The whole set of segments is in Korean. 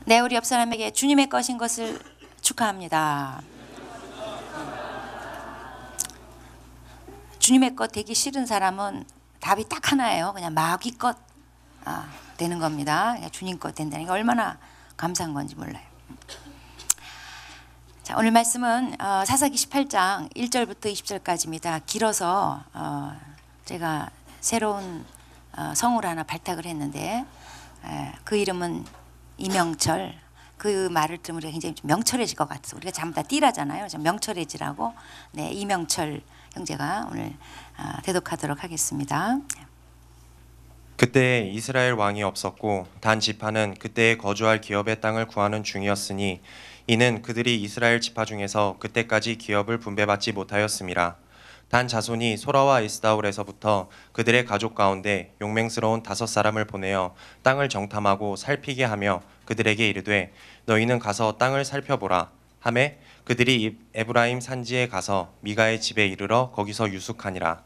네, 우리 옆 사람에게 주님의 것인 것을 축하합니다. 주님의 것 되기 싫은 사람은 답이 딱 하나예요. 그냥 마귀 것 되는 겁니다. 주님 것 된다는 게 얼마나 감사한 건지 몰라요. 자, 오늘 말씀은 사사기 18장 1절부터 20절까지입니다. 길어서 제가 새로운 성우를 하나 발탁을 했는데 그 이름은 이명철. 그 말을 들으면 우리가 굉장히 좀 명철해질 것 같아서 우리가 전부 다 띠라잖아요. 명철해지라고 네, 이명철 형제가 오늘 대독하도록 하겠습니다. 그때에 이스라엘 왕이 없었고 단 지파는 그때에 거주할 기업의 땅을 구하는 중이었으니 이는 그들이 이스라엘 지파 중에서 그때까지 기업을 분배받지 못하였음이라. 단 자손이 소라와 에스다올에서부터 그들의 가족 가운데 용맹스러운 5사람을 보내어 땅을 정탐하고 살피게 하며 그들에게 이르되 너희는 가서 땅을 살펴보라 하매 그들이 에브라임 산지에 가서 미가의 집에 이르러 거기서 유숙하니라.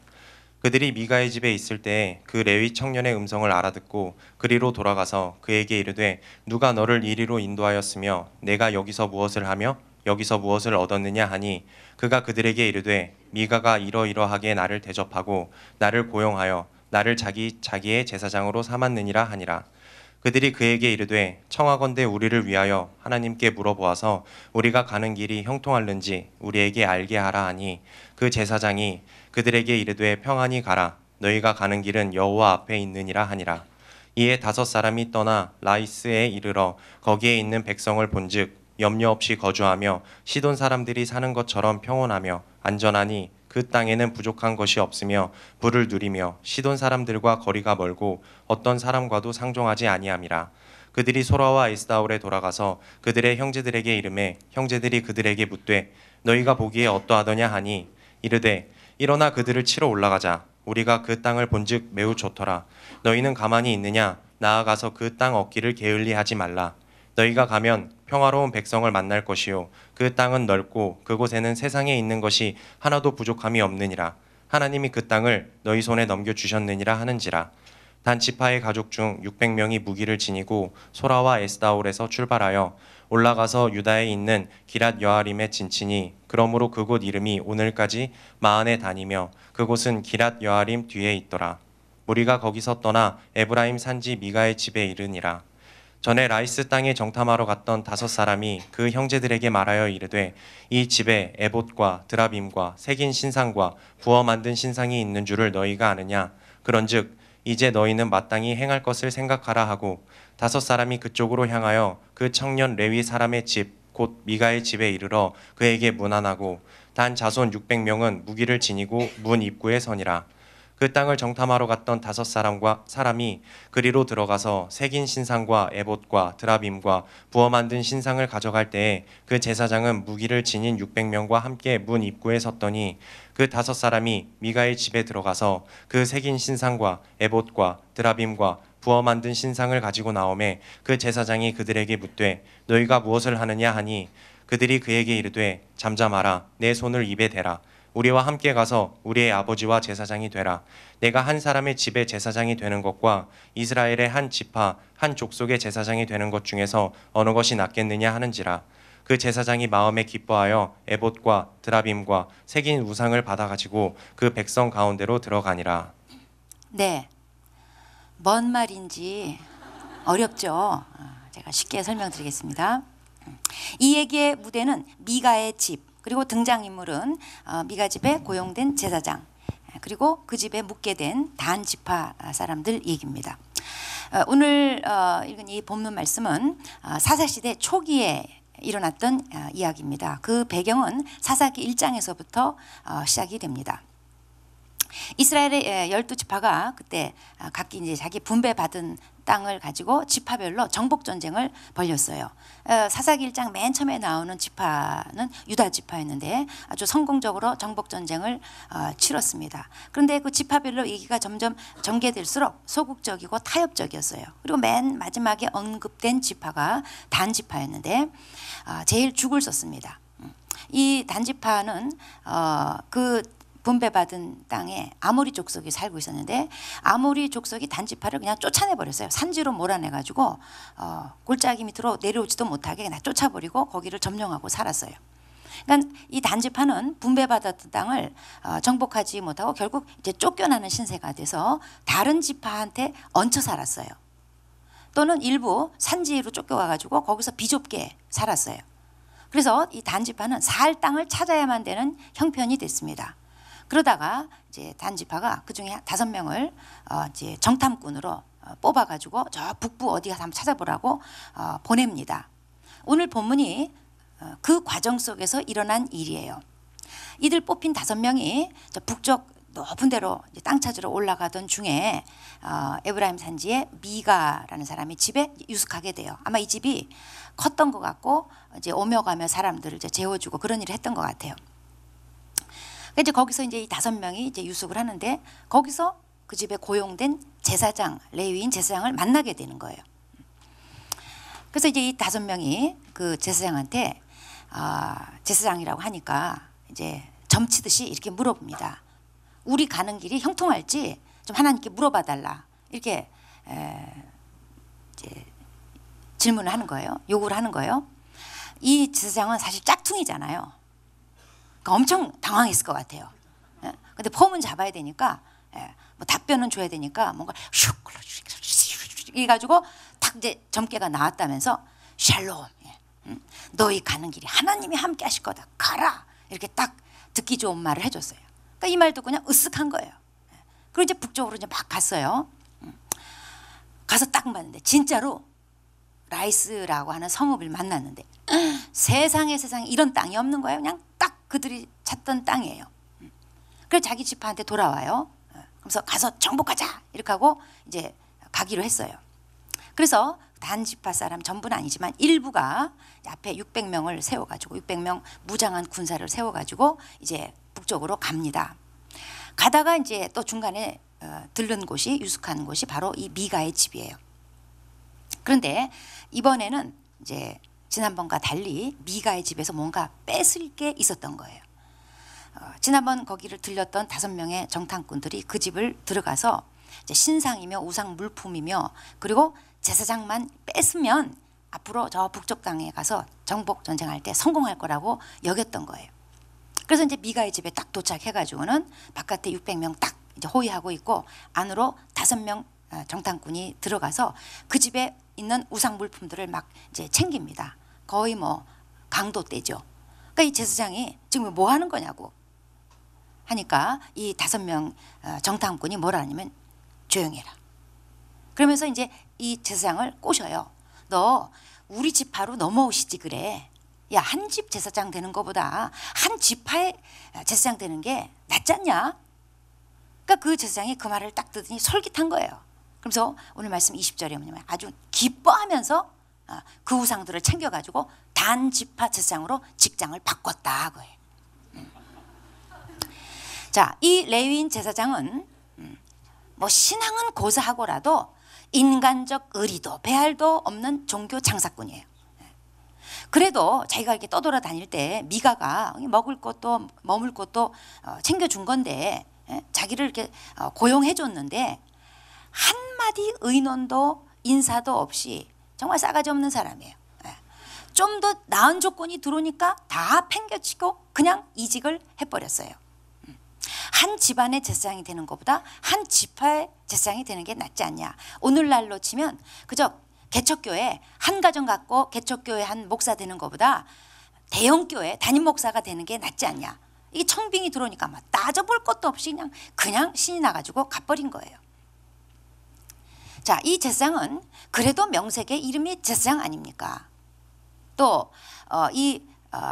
그들이 미가의 집에 있을 때에 그 레위 청년의 음성을 알아듣고 그리로 돌아가서 그에게 이르되 누가 너를 이리로 인도하였으며 내가 여기서 무엇을 하며 여기서 무엇을 얻었느냐 하니 그가 그들에게 이르되 미가가 이러이러하게 나를 대접하고 나를 고용하여 나를 자기의 제사장으로 삼았느니라 하니라. 그들이 그에게 이르되 청하건대 우리를 위하여 하나님께 물어보아서 우리가 가는 길이 형통할는지 우리에게 알게 하라 하니 그 제사장이 그들에게 이르되 평안히 가라 너희가 가는 길은 여호와 앞에 있느니라 하니라. 이에 5사람이 떠나 라이스에 이르러 거기에 있는 백성을 본즉 염려 없이 거주하며 시돈 사람들이 사는 것처럼 평온하며 안전하니 그 땅에는 부족한 것이 없으며 부를 누리며 시돈 사람들과 거리가 멀고 어떤 사람과도 상종하지 아니함이라. 그들이 소라와 에스다올에 돌아가서 그들의 형제들에게 이르매 형제들이 그들에게 묻되 너희가 보기에 어떠하더냐 하니 이르되 일어나 그들을 치러 올라가자. 우리가 그 땅을 본즉 매우 좋더라. 너희는 가만히 있느냐? 나아가서 그 땅 얻기를 게을리하지 말라. 너희가 가면 평화로운 백성을 만날 것이요 그 땅은 넓고 그곳에는 세상에 있는 것이 하나도 부족함이 없느니라. 하나님이 그 땅을 너희 손에 넘겨 주셨느니라 하는지라. 단 지파의 가족 중 600명이 무기를 지니고 소라와 에스다올에서 출발하여 올라가서 유다에 있는 기랏 여아림에 진치니 그러므로 그곳 이름이 오늘까지 마흔에 다니며 그곳은 기랏 여아림 뒤에 있더라. 무리가 거기서 떠나 에브라임 산지 미가의 집에 이르니라. 전에 라이스 땅에 정탐하러 갔던 5사람이 그 형제들에게 말하여 이르되 이 집에 에봇과 드라빔과 새긴 신상과 부어 만든 신상이 있는 줄을 너희가 아느냐. 그런즉 이제 너희는 마땅히 행할 것을 생각하라 하고 5사람이 그쪽으로 향하여 그 청년 레위 사람의 집 곧 미가의 집에 이르러 그에게 문안하고 단 자손 600명은 무기를 지니고 문 입구에 서니라. 그 땅을 정탐하러 갔던 5사람이 그리로 들어가서 새긴 신상과 에봇과 드라빔과 부어 만든 신상을 가져갈 때에 그 제사장은 무기를 지닌 600명과 함께 문 입구에 섰더니 그 5사람이 미가의 집에 들어가서 그 새긴 신상과 에봇과 드라빔과 부어 만든 신상을 가지고 나오매 그 제사장이 그들에게 묻되 너희가 무엇을 하느냐 하니 그들이 그에게 이르되 잠잠하라 내 손을 입에 대라. 우리와 함께 가서 우리의 아버지와 제사장이 되라. 내가 한 사람의 집에 제사장이 되는 것과 이스라엘의 한 지파 한 족속의 제사장이 되는 것 중에서 어느 것이 낫겠느냐 하는지라. 그 제사장이 마음에 기뻐하여 에봇과 드라빔과 새긴 우상을 받아 가지고 그 백성 가운데로 들어가니라. 네, 뭔 말인지 어렵죠. 제가 쉽게 설명드리겠습니다. 이 얘기의 무대는 미가의 집, 그리고 등장인물은 미가 집에 고용된 제사장, 그리고 그 집에 묵게 된 단 지파 사람들 얘기입니다. 오늘 읽은 이 본문 말씀은 사사시대 초기에 일어났던 이야기입니다. 그 배경은 사사기 1장에서부터 시작이 됩니다. 이스라엘의 12지파가 그때 각기 이제 자기 분배받은 땅을 가지고 지파별로 정복 전쟁을 벌였어요. 사사기 1장 맨 처음에 나오는 지파는 유다 지파였는데 아주 성공적으로 정복 전쟁을 치렀습니다. 그런데 그 지파별로 얘기가 점점 전개될수록 소극적이고 타협적이었어요. 그리고 맨 마지막에 언급된 지파가 단 지파였는데 제일 죽을 썼습니다. 이 단 지파는 그 분배받은 땅에 아모리 족속이 살고 있었는데 아모리 족속이 단지파를 그냥 쫓아내 버렸어요. 산지로 몰아내 가지고 골짜기 밑으로 내려오지도 못하게 그냥 쫓아버리고 거기를 점령하고 살았어요. 그러니까 이 단지파는 분배받았던 땅을 정복하지 못하고 결국 이제 쫓겨나는 신세가 돼서 다른 지파한테 얹혀 살았어요. 또는 일부 산지로 쫓겨가 가지고 거기서 비좁게 살았어요. 그래서 이 단지파는 살 땅을 찾아야만 되는 형편이 됐습니다. 그러다가 이제 단지파가 그 중에 5명을 이제 정탐꾼으로 뽑아가지고 저 북부 어디 가서 한번 찾아보라고 보냅니다. 오늘 본문이 그 과정 속에서 일어난 일이에요. 이들 뽑힌 5명이 저 북쪽 높은 데로 땅 찾으러 올라가던 중에 에브라임 산지에 미가라는 사람이 집에 유숙하게 돼요. 아마 이 집이 컸던 것 같고 이제 오며 가며 사람들을 이제 재워주고 그런 일을 했던 것 같아요. 이제 거기서 이제 이 5명이 이제 유숙을 하는데 거기서 그 집에 고용된 제사장, 레위인 제사장을 만나게 되는 거예요. 그래서 이제 이 5명이 그 제사장한테 제사장이라고 하니까 이제 점치듯이 이렇게 물어봅니다. 우리 가는 길이 형통할지 좀 하나님께 물어봐 달라. 이렇게 이제 질문을 하는 거예요. 요구를 하는 거예요. 이 제사장은 사실 짝퉁이잖아요. 그러니까 엄청 당황했을 것 같아요. 근데 폼은 잡아야 되니까 뭐 답변은 줘야 되니까 뭔가 슉 이래가지고 탁 이제 점괘가 나왔다면서 샬롬, 너희 가는 길이 하나님이 함께 하실 거다. 가라. 이렇게 딱 듣기 좋은 말을 해줬어요. 그러니까 이 말도 그냥 으쓱한 거예요. 그리고 이제 북쪽으로 이제 막 갔어요. 가서 딱 봤는데 진짜로 라이스라고 하는 성읍을 만났는데 세상에 이런 땅이 없는 거예요. 그냥 딱 그들이 찾던 땅이에요. 그래서 자기 지파한테 돌아와요. 그래서 가서 정복하자 이렇게 하고 이제 가기로 했어요. 그래서 단 지파 사람 전부는 아니지만 일부가 앞에 600명을 세워가지고 600명 무장한 군사를 세워가지고 이제 북쪽으로 갑니다. 가다가 이제 또 중간에 들른 곳이 유숙한 곳이 바로 이 미가의 집이에요. 그런데 이번에는 이제 지난번과 달리 미가의 집에서 뭔가 뺏을 게 있었던 거예요. 지난번 거기를 들렸던 5명의 정탐꾼들이 그 집을 들어가서 이제 신상이며 우상 물품이며 그리고 제사장만 뺏으면 앞으로 저 북쪽 땅에 가서 정복 전쟁할 때 성공할 거라고 여겼던 거예요. 그래서 이제 미가의 집에 딱 도착해가지고는 바깥에 600명 딱 이제 호위하고 있고 안으로 5명 정탐꾼이 들어가서 그 집에 있는 우상 물품들을 막 이제 챙깁니다. 거의 뭐 강도 떼죠. 그러니까 이 제사장이 지금 뭐 하는 거냐고 하니까 이 5명 정탐꾼이 뭐라 하냐면 조용히 해라. 그러면서 이제 이 제사장을 꼬셔요. 너 우리 지파로 넘어오시지 그래. 야, 한 집 제사장 되는 것보다 한 지파의 제사장 되는 게 낫지 않냐? 그러니까 그 제사장이 그 말을 딱 듣더니 솔깃한 거예요. 그래서 오늘 말씀 20절에 뭐냐면 아주 기뻐하면서 그 우상들을 챙겨가지고 단 지파 제사장으로 직장을 바꿨다 그거예요. 자, 이 레위인 제사장은 뭐 신앙은 고사하고라도 인간적 의리도 배알도 없는 종교 장사꾼이에요. 그래도 자기가 이렇게 떠돌아다닐 때 미가가 먹을 것도 머물 것도 챙겨준 건데 자기를 이렇게 고용해 줬는데 한마디 의논도 인사도 없이 정말 싸가지 없는 사람이에요. 좀 더 나은 조건이 들어오니까 다 팽개치고 그냥 이직을 해버렸어요. 한 집안의 제사장이 되는 것보다 한 지파의 제사장이 되는 게 낫지 않냐. 오늘날로 치면 그저 개척교회 한 가정 갖고 개척교회 한 목사 되는 것보다 대형교회 담임 목사가 되는 게 낫지 않냐. 이게 청빙이 들어오니까 막 따져볼 것도 없이 그냥 신이 나가지고 가버린 거예요. 자, 이 제사장은 그래도 명색의 이름이 제사장 아닙니까? 또 이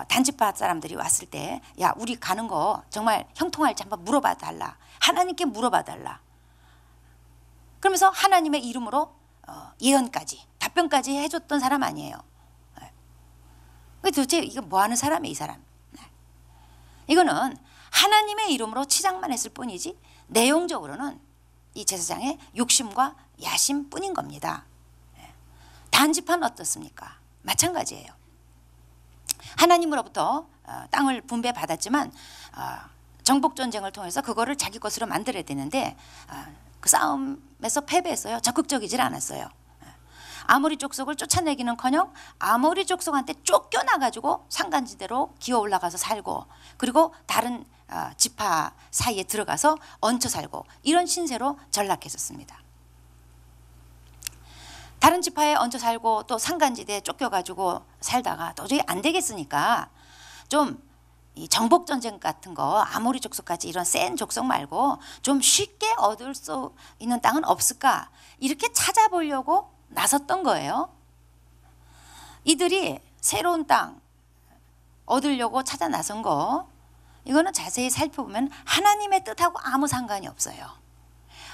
단지파 사람들이 왔을 때 야, 우리 가는 거 정말 형통할지 한번 물어봐 달라. 하나님께 물어봐 달라. 그러면서 하나님의 이름으로 예언까지 답변까지 해줬던 사람 아니에요. 도대체 이거 뭐 하는 사람이에요, 이 사람? 이거는 하나님의 이름으로 치장만 했을 뿐이지 내용적으로는 이 제사장의 욕심과 야심뿐인 겁니다. 단지파는 어떻습니까? 마찬가지예요. 하나님으로부터 땅을 분배받았지만 정복 전쟁을 통해서 그거를 자기 것으로 만들어야 되는데 그 싸움에서 패배했어요. 적극적이질 않았어요. 아모리 족속을 쫓아내기는커녕 아모리 족속한테 쫓겨나가지고 산간지대로 기어 올라가서 살고, 그리고 다른 지파 사이에 들어가서 얹혀 살고, 이런 신세로 전락했었습니다. 다른 지파에 얹혀 살고 또 산간지대에 쫓겨가지고 살다가 도저히 안 되겠으니까 좀 이 정복 전쟁 같은 거, 아모리 족속까지 이런 센 족속 말고 좀 쉽게 얻을 수 있는 땅은 없을까, 이렇게 찾아보려고 나섰던 거예요. 이들이 새로운 땅 얻으려고 찾아 나선 거, 이거는 자세히 살펴보면 하나님의 뜻하고 아무 상관이 없어요.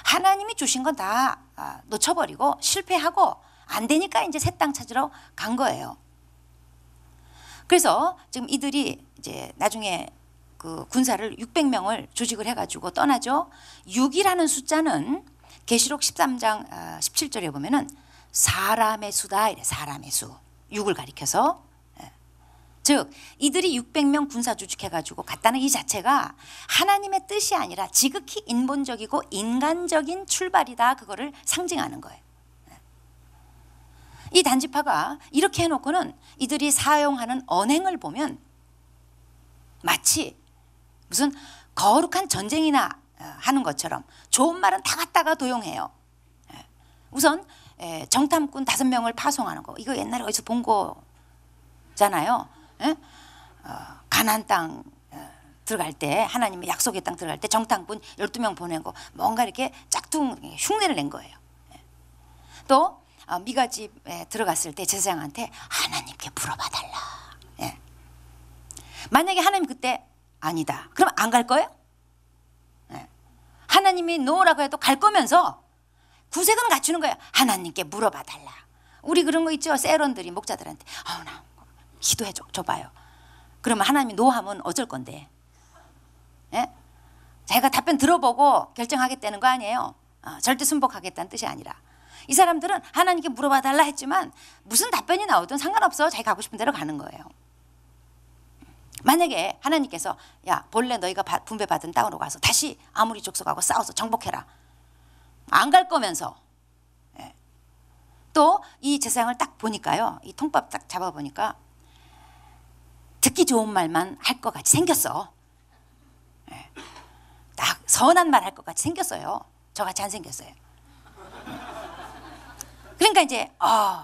하나님이 주신 건 다 놓쳐버리고 실패하고 안 되니까 이제 새 땅 찾으러 간 거예요. 그래서 지금 이들이 이제 나중에 그 군사를 600명을 조직을 해가지고 떠나죠. 6이라는 숫자는 계시록 13장 17절에 보면은 사람의 수다 이래. 사람의 수. 6을 가리켜서. 즉 이들이 600명 군사 조직해가지고 갔다는 이 자체가 하나님의 뜻이 아니라 지극히 인본적이고 인간적인 출발이다, 그거를 상징하는 거예요. 이 단지파가 이렇게 해놓고는 이들이 사용하는 언행을 보면 마치 무슨 거룩한 전쟁이나 하는 것처럼 좋은 말은 다 갖다가 도용해요. 우선 정탐꾼 5명을 파송하는 거, 이거 옛날에 어디서 본 거잖아요. 가나안 땅 들어갈 때, 하나님의 약속의 땅 들어갈 때 정탐꾼 12명 보내고 뭔가 이렇게 짝퉁 흉내를 낸 거예요. 또 미가 집에 들어갔을 때 제사장한테 하나님께 물어봐 달라. 만약에 하나님 그때 아니다, 그럼 안 갈 거예요? 하나님이 노라고 해도 갈 거면서 구색은 갖추는 거예요. 하나님께 물어봐 달라. 우리 그런 거 있죠, 세론들이 목자들한테 나 기도해 줘봐요. 그러면 하나님이 노하면 어쩔 건데, 자기가 답변 들어보고 결정하겠다는 거 아니에요. 절대 순복하겠다는 뜻이 아니라, 이 사람들은 하나님께 물어봐 달라 했지만 무슨 답변이 나오든 상관없어, 자기 가고 싶은 대로 가는 거예요. 만약에 하나님께서 야, 본래 너희가 분배받은 땅으로 가서 다시 아모리 족속하고 싸워서 정복해라, 안 갈 거면서. 또 이 제사장을 딱 보니까요, 이 통밥 딱 잡아보니까 듣기 좋은 말만 할 것 같이 생겼어. 딱 선한 말 할 것 같이 생겼어요. 저같이 안 생겼어요. 그러니까 이제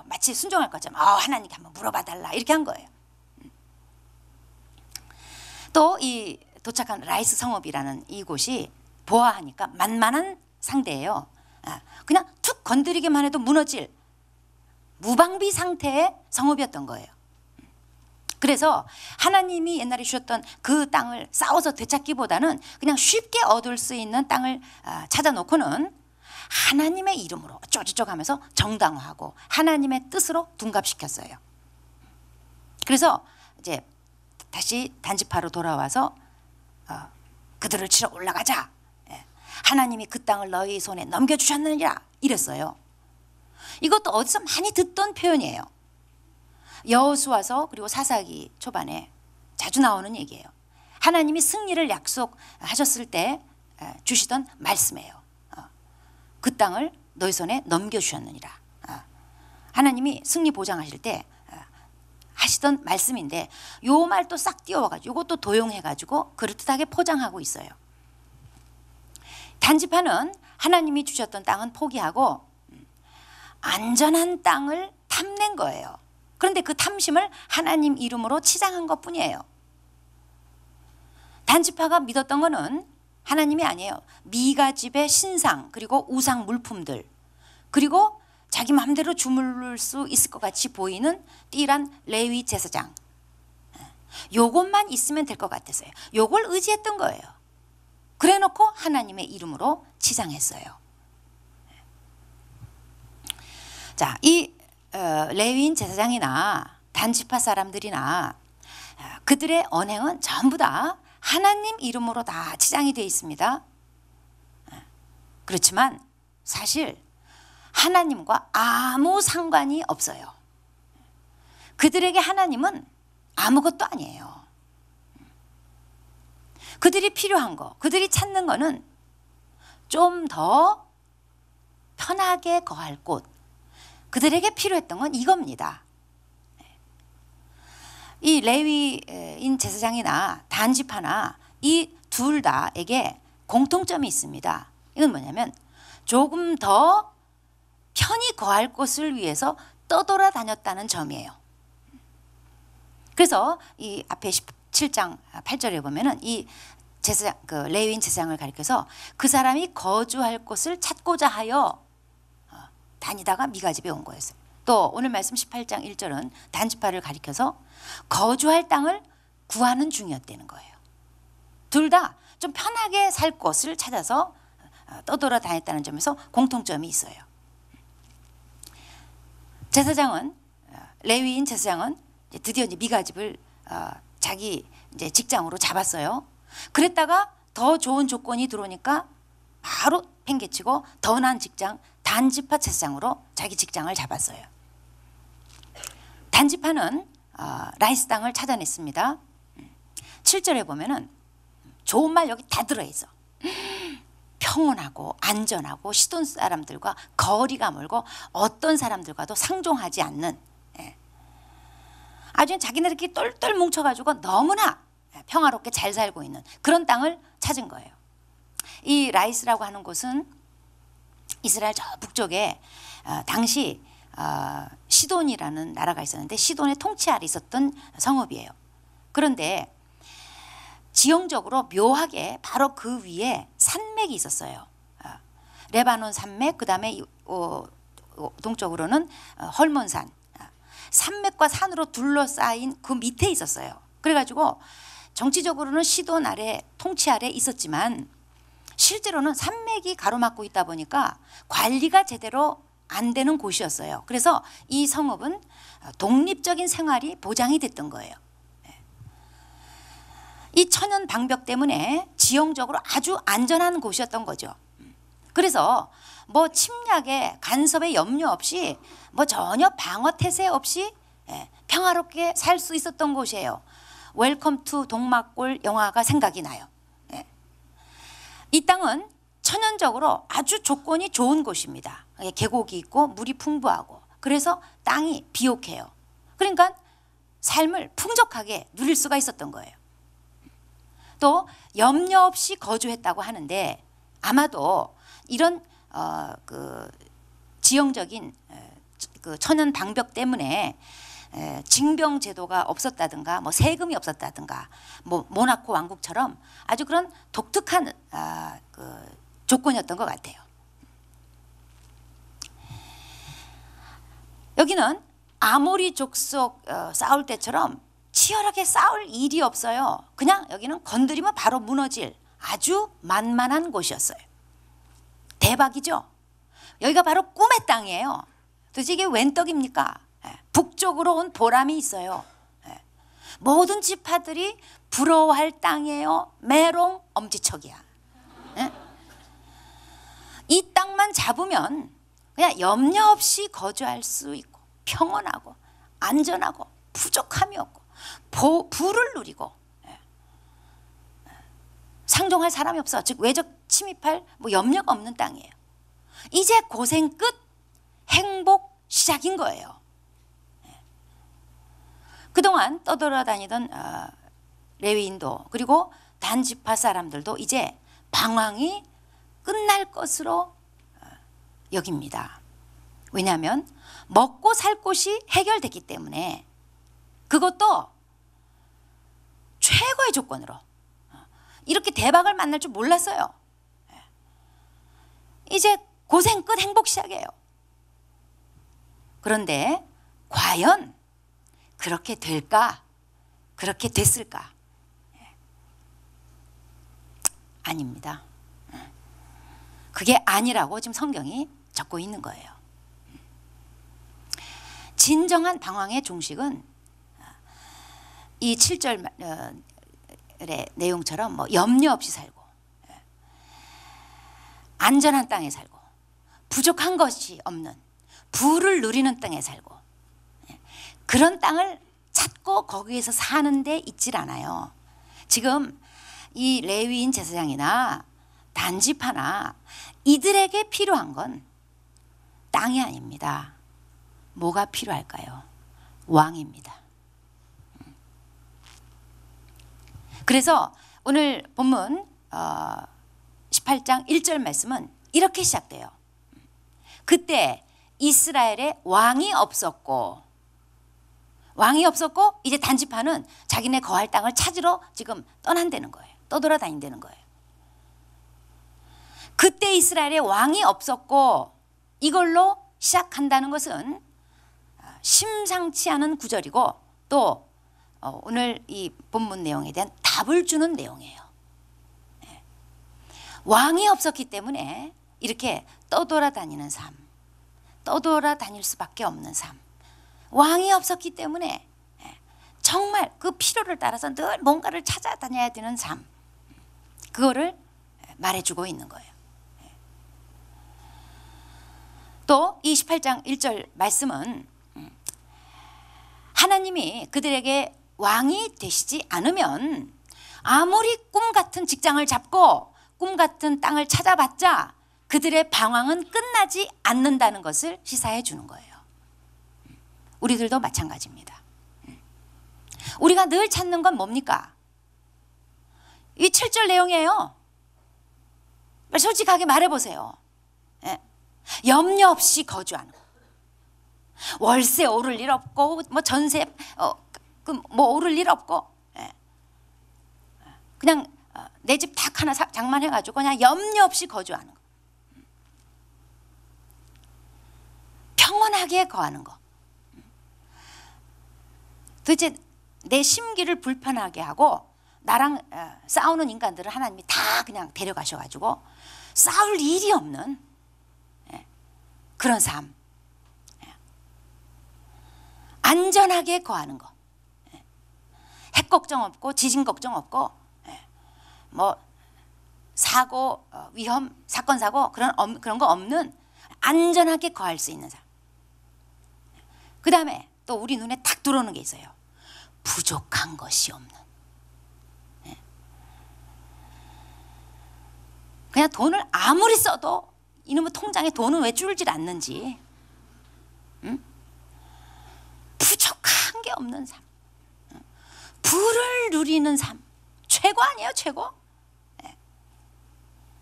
마치 순종할 것처럼 하나님께 한번 물어봐 달라, 이렇게 한 거예요. 또 이 도착한 라이스 성읍이라는 이곳이 보아하니까 만만한 상대예요. 그냥 툭 건드리기만 해도 무너질 무방비 상태의 성읍이었던 거예요. 그래서 하나님이 옛날에 주셨던 그 땅을 싸워서 되찾기보다는 그냥 쉽게 얻을 수 있는 땅을 찾아놓고는 하나님의 이름으로 어쩌고저쩌고 하면서 정당화하고 하나님의 뜻으로 둔갑시켰어요. 그래서 이제 다시 단지파로 돌아와서 그들을 치러 올라가자. 하나님이 그 땅을 너희 손에 넘겨주셨느니라, 이랬어요. 이것도 어디서 많이 듣던 표현이에요. 여호수아서 그리고 사사기 초반에 자주 나오는 얘기예요. 하나님이 승리를 약속하셨을 때 주시던 말씀이에요. 그 땅을 너희 손에 넘겨주셨느니라. 하나님이 승리 보장하실 때 하시던 말씀인데, 요 말도 싹 띄워가지고 이것도 도용해가지고 그럴듯하게 포장하고 있어요. 단지파는 하나님이 주셨던 땅은 포기하고 안전한 땅을 탐낸 거예요. 그런데 그 탐심을 하나님 이름으로 치장한 것뿐이에요. 단지파가 믿었던 거는 하나님이 아니에요. 미가 집의 신상, 그리고 우상 물품들, 그리고 자기 마음대로 주무를 수 있을 것 같이 보이는 띠란 레위 제사장, 요것만 있으면 될 것 같았어요. 요걸 의지했던 거예요. 그래놓고 하나님의 이름으로 치장했어요. 자, 이 레위인 제사장이나 단지파 사람들이나 그들의 언행은 전부 다 하나님 이름으로 다 치장이 되어 있습니다. 그렇지만 사실 하나님과 아무 상관이 없어요. 그들에게 하나님은 아무것도 아니에요. 그들이 필요한 거, 그들이 찾는 거는 좀 더 편하게 거할 곳. 그들에게 필요했던 건 이겁니다. 이 레위인 제사장이나 단지파나 이 둘 다에게 공통점이 있습니다. 이건 뭐냐면 조금 더 편히 거할 곳을 위해서 떠돌아다녔다는 점이에요. 그래서 이 앞에 17장 8절에 보면은 이 제사장, 그 레위인 제사장을 가리켜서 그 사람이 거주할 곳을 찾고자 하여 다니다가 미가 집에 온 거였어요. 또 오늘 말씀 18장 1절은 단지파를 가리켜서 거주할 땅을 구하는 중이었다는 거예요. 둘 다 좀 편하게 살 곳을 찾아서 떠돌아다녔다는 점에서 공통점이 있어요. 제사장은 레위인 제사장은 드디어 이제 미가 집을 자기 이제 직장으로 잡았어요. 그랬다가 더 좋은 조건이 들어오니까 바로 팽개치고 더 나은 직장 단지파 제사장으로 자기 직장을 잡았어요. 단지파는 라이스 땅을 찾아냈습니다. 7절에 보면은 좋은 말 여기 다 들어있어. 평온하고 안전하고 시돈 사람들과 거리가 멀고 어떤 사람들과도 상종하지 않는, 아주 자기네들끼리 똘똘 뭉쳐가지고 너무나 평화롭게 잘 살고 있는 그런 땅을 찾은 거예요. 이 라이스라고 하는 곳은 이스라엘 저 북쪽에 당시 시돈이라는 나라가 있었는데 시돈의 통치 아래 있었던 성읍이에요. 그런데 지형적으로 묘하게 바로 그 위에 산맥이 있었어요. 레바논 산맥, 그 다음에 동쪽으로는 헐몬산, 산맥과 산으로 둘러싸인 그 밑에 있었어요. 그래가지고 정치적으로는 시돈 아래 통치 아래 있었지만 실제로는 산맥이 가로막고 있다 보니까 관리가 제대로 안 되는 곳이었어요. 그래서 이 성읍은 독립적인 생활이 보장이 됐던 거예요. 이 천연 방벽 때문에 지형적으로 아주 안전한 곳이었던 거죠. 그래서 뭐 침략에 간섭에 염려 없이 뭐 전혀 방어 태세 없이 평화롭게 살 수 있었던 곳이에요. 웰컴 투 동막골 영화가 생각이 나요. 이 땅은 천연적으로 아주 조건이 좋은 곳입니다. 계곡이 있고 물이 풍부하고 그래서 땅이 비옥해요. 그러니까 삶을 풍족하게 누릴 수가 있었던 거예요. 또 염려 없이 거주했다고 하는데 아마도 이런 그 지형적인 그 천연 방벽 때문에 징병 제도가 없었다든가 뭐 세금이 없었다든가 뭐 모나코 왕국처럼 아주 그런 독특한 그 조건이었던 것 같아요. 여기는 아모리 족속 싸울 때처럼 치열하게 싸울 일이 없어요. 그냥 여기는 건드리면 바로 무너질 아주 만만한 곳이었어요. 대박이죠? 여기가 바로 꿈의 땅이에요. 도대체 이게 웬 떡입니까? 북쪽으로 온 보람이 있어요. 모든 지파들이 부러워할 땅이에요. 메롱 엄지척이야. 이 땅만 잡으면 그냥 염려 없이 거주할 수 있고 평온하고 안전하고 부족함이 없고 부를 누리고 상종할 사람이 없어. 즉 외적 침입할 뭐 염려가 없는 땅이에요. 이제 고생 끝 행복 시작인 거예요. 그동안 떠돌아다니던 레위인도 그리고 단지파 사람들도 이제 방황이 끝날 것으로 여깁니다. 왜냐하면 먹고 살 곳이 해결됐기 때문에 그것도 최고의 조건으로 이렇게 대박을 만날 줄 몰랐어요. 이제 고생 끝 행복 시작이에요. 그런데 과연 그렇게 될까? 그렇게 됐을까? 아닙니다. 그게 아니라고 지금 성경이 적고 있는 거예요. 진정한 방황의 종식은 이 7절의 내용처럼 뭐 염려 없이 살고 안전한 땅에 살고 부족한 것이 없는 부를 누리는 땅에 살고 그런 땅을 찾고 거기에서 사는 데 있질 않아요. 지금 이 레위인 제사장이나 단지파나 이들에게 필요한 건 땅이 아닙니다. 뭐가 필요할까요? 왕입니다. 그래서 오늘 본문 18장 1절 말씀은 이렇게 시작돼요. 그때 이스라엘에 왕이 없었고 이제 단지파는 자기네 거할 땅을 찾으러 지금 떠난다는 거예요. 떠돌아다닌다는 거예요. 그때 이스라엘에 왕이 없었고 이걸로 시작한다는 것은 심상치 않은 구절이고 또 오늘 이 본문 내용에 대한 답을 주는 내용이에요. 왕이 없었기 때문에 이렇게 떠돌아다니는 삶, 떠돌아다닐 수밖에 없는 삶. 왕이 없었기 때문에 정말 그 필요를 따라서 늘 뭔가를 찾아다녀야 되는 삶, 그거를 말해주고 있는 거예요. 또 28장 1절 말씀은 하나님이 그들에게 왕이 되시지 않으면 아무리 꿈 같은 직장을 잡고 꿈 같은 땅을 찾아봤자 그들의 방황은 끝나지 않는다는 것을 시사해 주는 거예요. 우리들도 마찬가지입니다. 우리가 늘 찾는 건 뭡니까? 이 7절 내용이에요. 솔직하게 말해보세요. 염려 없이 거주하는 거. 월세 오를 일 없고 뭐 전세 뭐 오를 일 없고 그냥 내 집 닭 하나 장만해가지고 그냥 염려 없이 거주하는 거. 평온하게 거하는 거. 도대체 내 심기를 불편하게 하고 나랑 싸우는 인간들을 하나님이 다 그냥 데려가셔가지고 싸울 일이 없는 그런 삶. 안전하게 거하는 거. 핵 걱정 없고 지진 걱정 없고 뭐 사고 위험 사건 사고 그런 거 없는 안전하게 거할 수 있는 삶. 그 다음에 또 우리 눈에 탁 들어오는 게 있어요. 부족한 것이 없는. 그냥 돈을 아무리 써도 이놈의 통장에 돈은 왜 줄질 않는지. 부족한 게 없는 삶. 부를 누리는 삶. 최고 아니에요, 최고?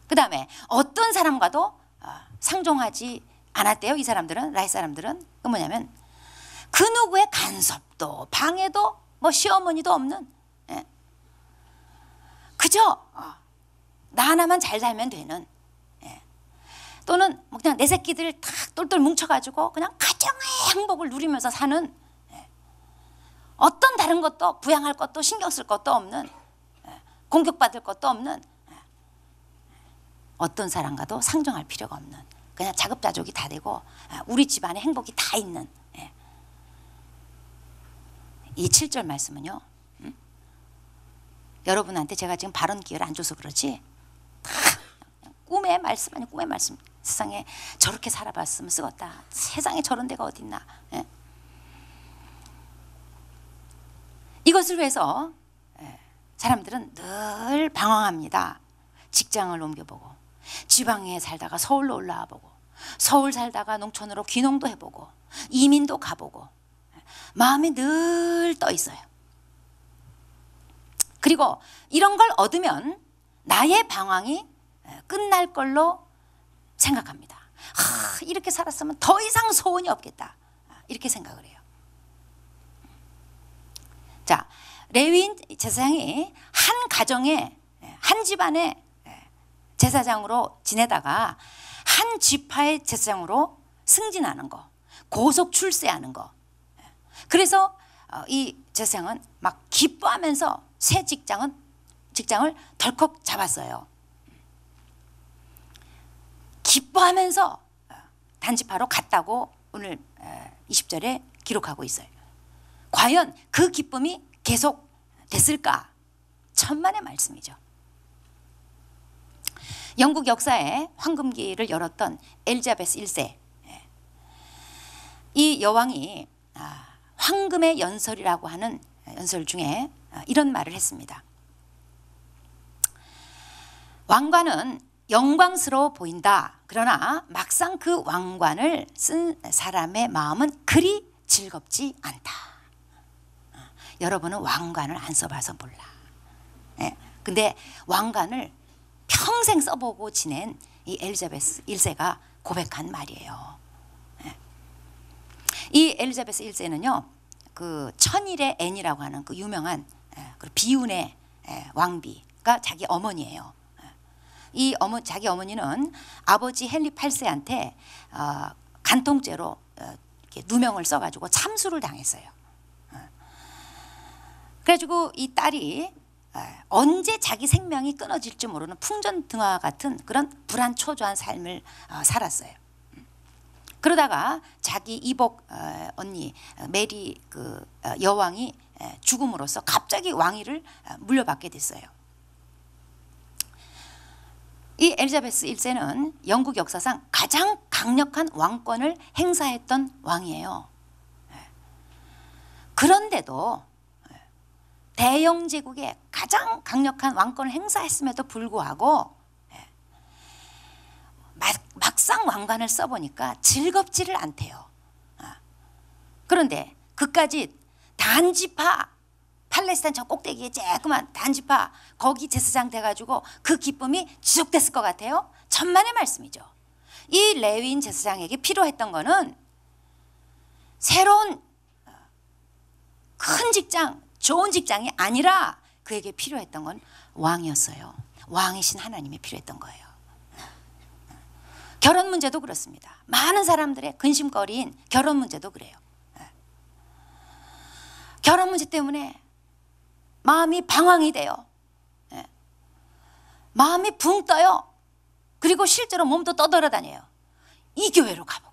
그 다음에 어떤 사람과도 상종하지 않았대요. 이 사람들은, 라이 사람들은. 그 뭐냐면 그 누구의 간섭도 방해도 뭐 시어머니도 없는 그저 나 하나만 잘 살면 되는 또는 뭐 그냥 내 새끼들 다 똘똘 뭉쳐가지고 그냥 가정의 행복을 누리면서 사는 어떤 다른 것도 부양할 것도 신경 쓸 것도 없는 공격받을 것도 없는 어떤 사람과도 상종할 필요가 없는 그냥 자급자족이 다 되고 우리 집안에 행복이 다 있는 이 7절 말씀은요. 여러분한테 제가 지금 발언 기회를 안 줘서 그렇지 다 꿈의 말씀 아니 꿈의 말씀. 세상에 저렇게 살아봤으면 쓰겄다. 세상에 저런 데가 어딨나. 이것을 위해서 사람들은 늘 방황합니다. 직장을 옮겨보고 지방에 살다가 서울로 올라와 보고 서울 살다가 농촌으로 귀농도 해보고 이민도 가보고 마음이 늘 떠 있어요. 그리고 이런 걸 얻으면 나의 방황이 끝날 걸로 생각합니다. 이렇게 살았으면 더 이상 소원이 없겠다. 이렇게 생각을 해요. 자, 레위인 제사장이 한 가정에 한 집안의 제사장으로 지내다가 한 지파의 제사장으로 승진하는 거, 고속 출세하는 거. 그래서 이 제사장은 막 기뻐하면서 새 직장을 덜컥 잡았어요. 기뻐하면서 단지파로 갔다고 오늘 20절에 기록하고 있어요. 과연 그 기쁨이 계속 됐을까? 천만의 말씀이죠. 영국 역사에 황금기를 열었던 엘리자베스 1세, 이 여왕이 황금의 연설이라고 하는 연설 중에 이런 말을 했습니다. 왕관은 영광스러워 보인다. 그러나 막상 그 왕관을 쓴 사람의 마음은 그리 즐겁지 않다. 여러분은 왕관을 안 써봐서 몰라. 근데 왕관을 평생 써보고 지낸 이 엘리자베스 1세가 고백한 말이에요. 이 엘리자베스 1세는요, 그 천일의 앤이라고 하는 그 유명한 비운의 왕비가 자기 어머니예요. 자기 어머니는 아버지 헨리 8세한테 간통죄로 이렇게 누명을 써가지고 참수를 당했어요. 그래가지고 이 딸이 언제 자기 생명이 끊어질지 모르는 풍전등화 같은 그런 불안초조한 삶을 살았어요. 그러다가 자기 이복 언니 메리 그 여왕이 죽음으로써 갑자기 왕위를 물려받게 됐어요. 이 엘리자베스 1세는 영국 역사상 가장 강력한 왕권을 행사했던 왕이에요. 그런데도 대영 제국의 가장 강력한 왕권을 행사했음에도 불구하고 막상 왕관을 써보니까 즐겁지를 않대요. 그런데 그까지 단지파 팔레스타인 저 꼭대기에 쬐끄만 단지파 거기 제사장 돼가지고 그 기쁨이 지속됐을 것 같아요. 천만의 말씀이죠. 이 레위인 제사장에게 필요했던 거는 새로운 큰 직장, 좋은 직장이 아니라 그에게 필요했던 건 왕이었어요. 왕이신 하나님이 필요했던 거예요. 결혼 문제도 그렇습니다. 많은 사람들의 근심거리인 결혼 문제도 그래요. 결혼 문제 때문에 마음이 방황이 돼요. 마음이 붕 떠요. 그리고 실제로 몸도 떠돌아다녀요. 이 교회로 가보고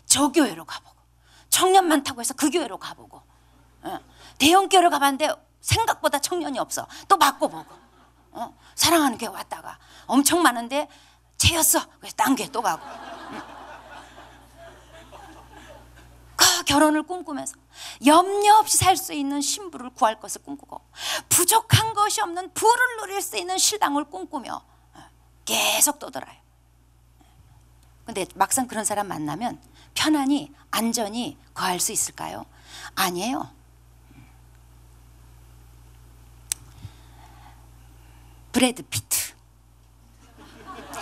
저 교회로 가보고 청년 많다고 해서 그 교회로 가보고 대형교회를 가봤는데 생각보다 청년이 없어. 또 바꿔보고 사랑하는 교회 왔다가 엄청 많은데 채였어. 그래서 딴 교회 또 가고 그 결혼을 꿈꾸면서 염려 없이 살 수 있는 신부를 구할 것을 꿈꾸고 부족한 것이 없는 부를 누릴 수 있는 신랑을 꿈꾸며 계속 떠돌아요. 근데 막상 그런 사람 만나면 편안히 안전히 거할 수 있을까요? 아니에요. 브래드 피트,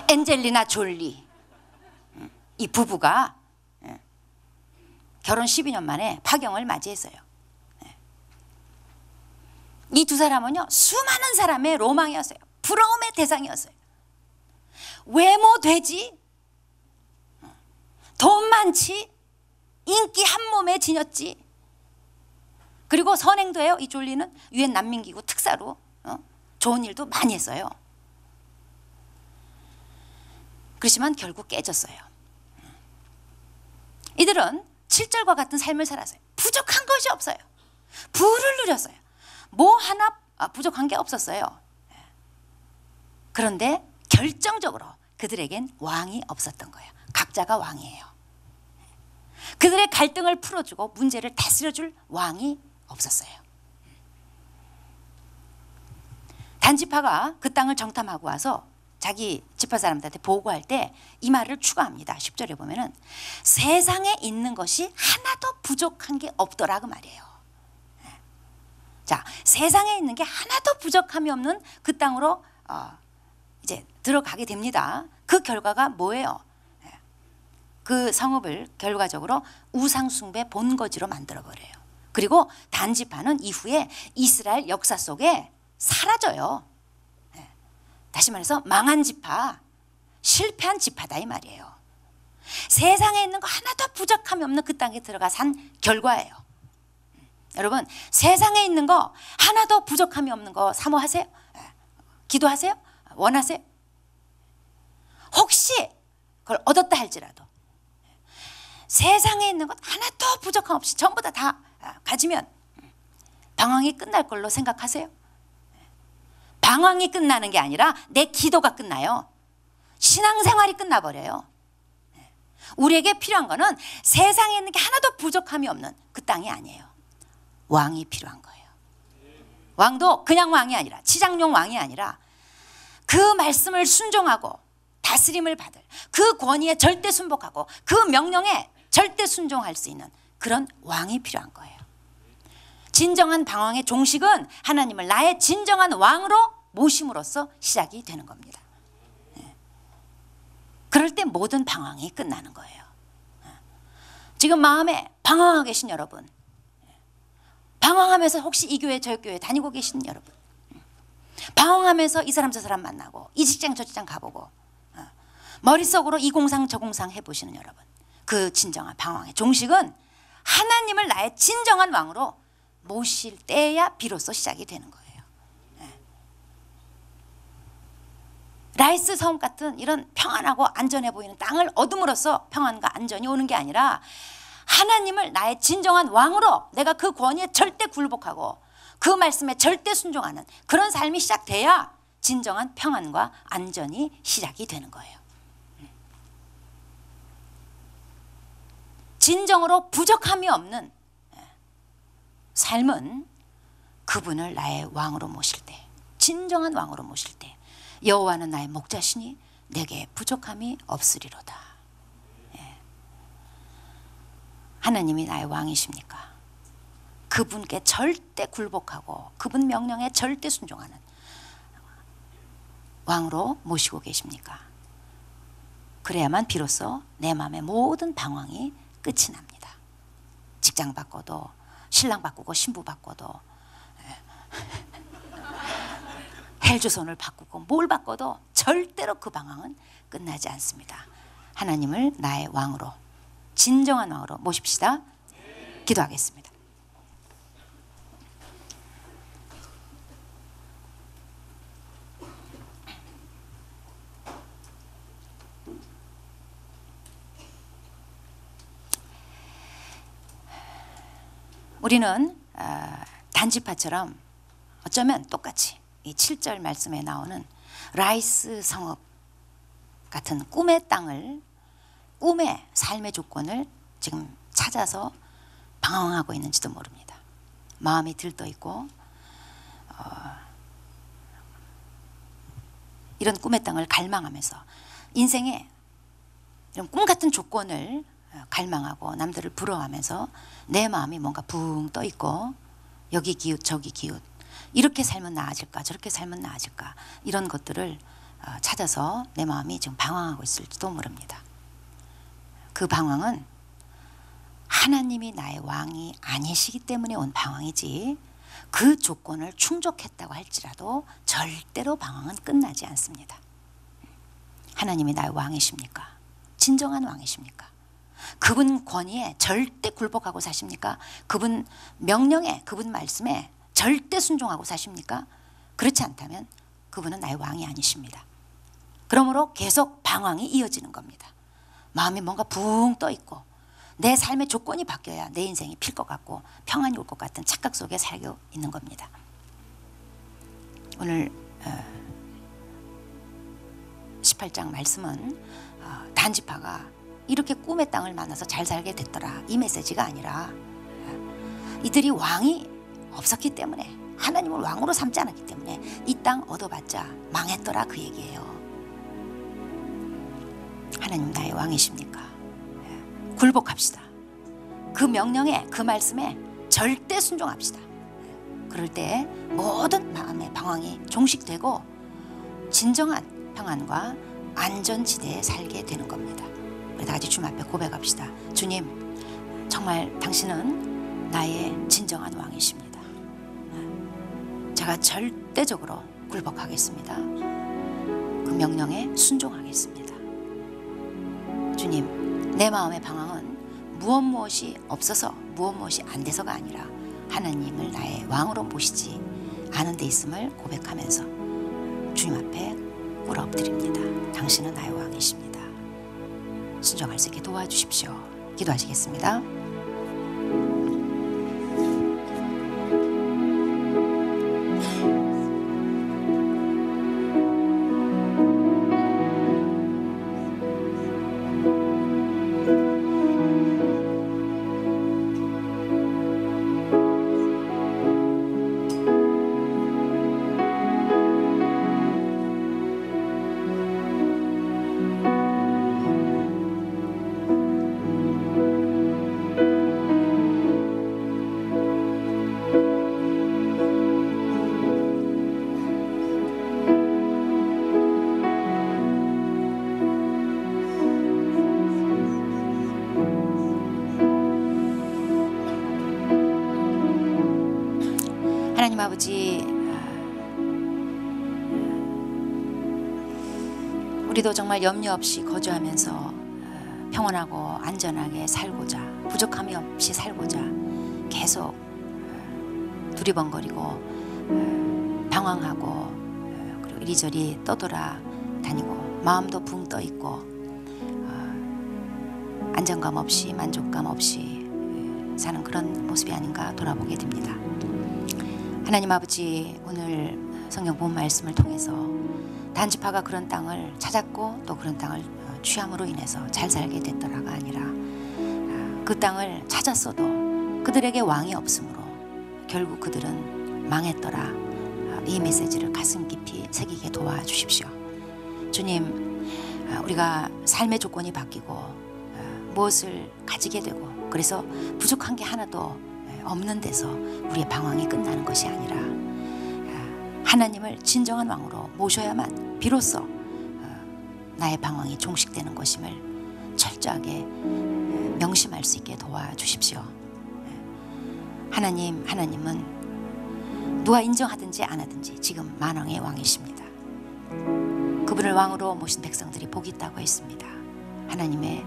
엔젤리나 졸리 이 부부가 결혼 12년 만에 파경을 맞이했어요. 이 두 사람은요, 수많은 사람의 로망이었어요. 부러움의 대상이었어요. 외모 되지, 돈 많지, 인기 한 몸에 지녔지. 그리고 선행도 해요. 이 졸리는 유엔 난민기구 특사로 좋은 일도 많이 했어요. 그렇지만 결국 깨졌어요. 이들은 7절과 같은 삶을 살았어요. 부족한 것이 없어요. 부를 누렸어요. 뭐 하나 부족한 게 없었어요. 그런데 결정적으로 그들에겐 왕이 없었던 거예요. 각자가 왕이에요. 그들의 갈등을 풀어주고 문제를 다스려줄 왕이 없었어요. 단지파가 그 땅을 정탐하고 와서 자기 지파 사람들한테 보고할 때 이 말을 추가합니다. 10절에 보면은 세상에 있는 것이 하나도 부족한 게 없더라 그 말이에요. 자, 세상에 있는 게 하나도 부족함이 없는 그 땅으로 이제 들어가게 됩니다. 그 결과가 뭐예요? 그 성읍을 결과적으로 우상숭배 본거지로 만들어버려요. 그리고 단지파는 이후에 이스라엘 역사 속에 사라져요. 다시 말해서 망한 지파, 실패한 지파다 이 말이에요. 세상에 있는 거 하나도 부족함이 없는 그 땅에 들어가 산 결과예요. 여러분, 세상에 있는 거 하나도 부족함이 없는 거 사모하세요? 기도하세요? 원하세요? 혹시 그걸 얻었다 할지라도 세상에 있는 것 하나도 부족함 없이 전부 다 가지면 방황이 끝날 걸로 생각하세요? 방황이 끝나는 게 아니라 내 기도가 끝나요. 신앙생활이 끝나버려요. 우리에게 필요한 거는 세상에 있는 게 하나도 부족함이 없는 그 땅이 아니에요. 왕이 필요한 거예요. 왕도 그냥 왕이 아니라 치장용 왕이 아니라 그 말씀을 순종하고 다스림을 받을, 그 권위에 절대 순복하고 그 명령에 절대 순종할 수 있는 그런 왕이 필요한 거예요. 진정한 방황의 종식은 하나님을 나의 진정한 왕으로 모심으로써 시작이 되는 겁니다. 그럴 때 모든 방황이 끝나는 거예요. 지금 마음에 방황하고 계신 여러분, 방황하면서 혹시 이 교회 저 교회 다니고 계신 여러분, 방황하면서 이 사람 저 사람 만나고 이 직장 저 직장 가보고 머릿속으로 이 공상 저 공상 해보시는 여러분, 그 진정한 방황의 종식은 하나님을 나의 진정한 왕으로 모실 때야 비로소 시작이 되는 거예요. 라이스 섬 같은 이런 평안하고 안전해 보이는 땅을 얻음으로써 평안과 안전이 오는 게 아니라 하나님을 나의 진정한 왕으로 내가 그 권위에 절대 굴복하고 그 말씀에 절대 순종하는 그런 삶이 시작돼야 진정한 평안과 안전이 시작이 되는 거예요. 진정으로 부족함이 없는 삶은 그분을 나의 왕으로 모실 때, 진정한 왕으로 모실 때 여호와는 나의 목자시니 내게 부족함이 없으리로다. 하나님이 나의 왕이십니까? 그분께 절대 굴복하고 그분 명령에 절대 순종하는 왕으로 모시고 계십니까? 그래야만 비로소 내 마음의 모든 방황이 끝이 납니다. 직장 바꿔도, 신랑 바꾸고 신부 바꿔도, 헬조선을 바꾸고 뭘 바꿔도 절대로 그 방황은 끝나지 않습니다. 하나님을 나의 왕으로, 진정한 왕으로 모십시다. 기도하겠습니다. 우리는 단지파처럼 어쩌면 똑같이 이 7절 말씀에 나오는 라이스 성읍 같은 꿈의 땅을, 꿈의 삶의 조건을 지금 찾아서 방황하고 있는지도 모릅니다. 마음이 들떠있고 이런 꿈의 땅을 갈망하면서 인생에 이런 꿈 같은 조건을 갈망하고 남들을 부러워하면서 내 마음이 뭔가 붕 떠있고 여기 기웃 저기 기웃, 이렇게 살면 나아질까 저렇게 살면 나아질까, 이런 것들을 찾아서 내 마음이 지금 방황하고 있을지도 모릅니다. 그 방황은 하나님이 나의 왕이 아니시기 때문에 온 방황이지, 그 조건을 충족했다고 할지라도 절대로 방황은 끝나지 않습니다. 하나님이 나의 왕이십니까? 진정한 왕이십니까? 그분 권위에 절대 굴복하고 사십니까? 그분 명령에, 그분 말씀에 절대 순종하고 사십니까? 그렇지 않다면 그분은 나의 왕이 아니십니다. 그러므로 계속 방황이 이어지는 겁니다. 마음이 뭔가 붕 떠있고 내 삶의 조건이 바뀌어야 내 인생이 필 것 같고 평안이 올 것 같은 착각 속에 살고 있는 겁니다. 오늘 18장 말씀은 단지파가 이렇게 꿈의 땅을 만나서 잘 살게 됐더라, 이 메시지가 아니라 이들이 왕이 없었기 때문에, 하나님을 왕으로 삼지 않았기 때문에 이 땅 얻어봤자 망했더라, 그 얘기예요. 하나님 나의 왕이십니까? 굴복합시다. 그 명령에, 그 말씀에 절대 순종합시다. 그럴 때 모든 마음의 방황이 종식되고 진정한 평안과 안전지대에 살게 되는 겁니다. 우리 다 같이 주님 앞에 고백합시다. 주님, 정말 당신은 나의 진정한 왕이십니다. 제가 절대적으로 굴복하겠습니다. 그 명령에 순종하겠습니다. 주님, 내 마음의 방황은 무엇이 없어서 무엇이 안 돼서가 아니라 하나님을 나의 왕으로 모시지 않은 데 있음을 고백하면서 주님 앞에 꿇어 엎드립니다. 당신은 나의 왕이십니다. 순종할 수 있게 도와주십시오. 기도하시겠습니다. 하나님 아버지, 우리도 정말 염려 없이 거주하면서 평온하고 안전하게 살고자, 부족함이 없이 살고자 계속 두리번거리고 방황하고 그리고 이리저리 떠돌아 다니고 마음도 붕 떠 있고 안정감 없이 만족감 없이 사는 그런 모습이 아닌가 돌아보게 됩니다. 하나님 아버지, 오늘 성경 본 말씀을 통해서 단지파가 그런 땅을 찾았고 또 그런 땅을 취함으로 인해서 잘 살게 됐더라가 아니라 그 땅을 찾았어도 그들에게 왕이 없으므로 결국 그들은 망했더라. 이 메시지를 가슴 깊이 새기게 도와주십시오. 주님, 우리가 삶의 조건이 바뀌고 무엇을 가지게 되고 그래서 부족한 게 하나도 없는 데서 우리의 방황이 끝나는 것이 아니라 하나님을 진정한 왕으로 모셔야만 비로소 나의 방황이 종식되는 것임을 철저하게 명심할 수 있게 도와주십시오. 하나님은 누가 인정하든지 안 하든지 지금 만왕의 왕이십니다. 그분을 왕으로 모신 백성들이 복이 있다고 했습니다. 하나님의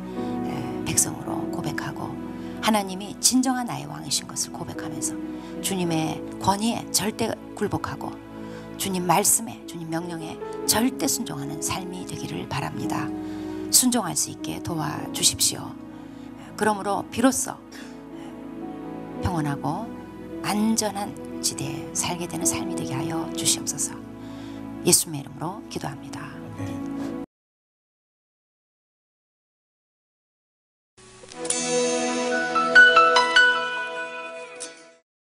백성으로 고백하고 하나님이 진정한 나의 왕이신 것을 고백하면서 주님의 권위에 절대 굴복하고 주님 말씀에, 주님 명령에 절대 순종하는 삶이 되기를 바랍니다. 순종할 수 있게 도와주십시오. 그러므로 비로소 평온하고 안전한 지대에 살게 되는 삶이 되게 하여 주시옵소서. 예수님의 이름으로 기도합니다.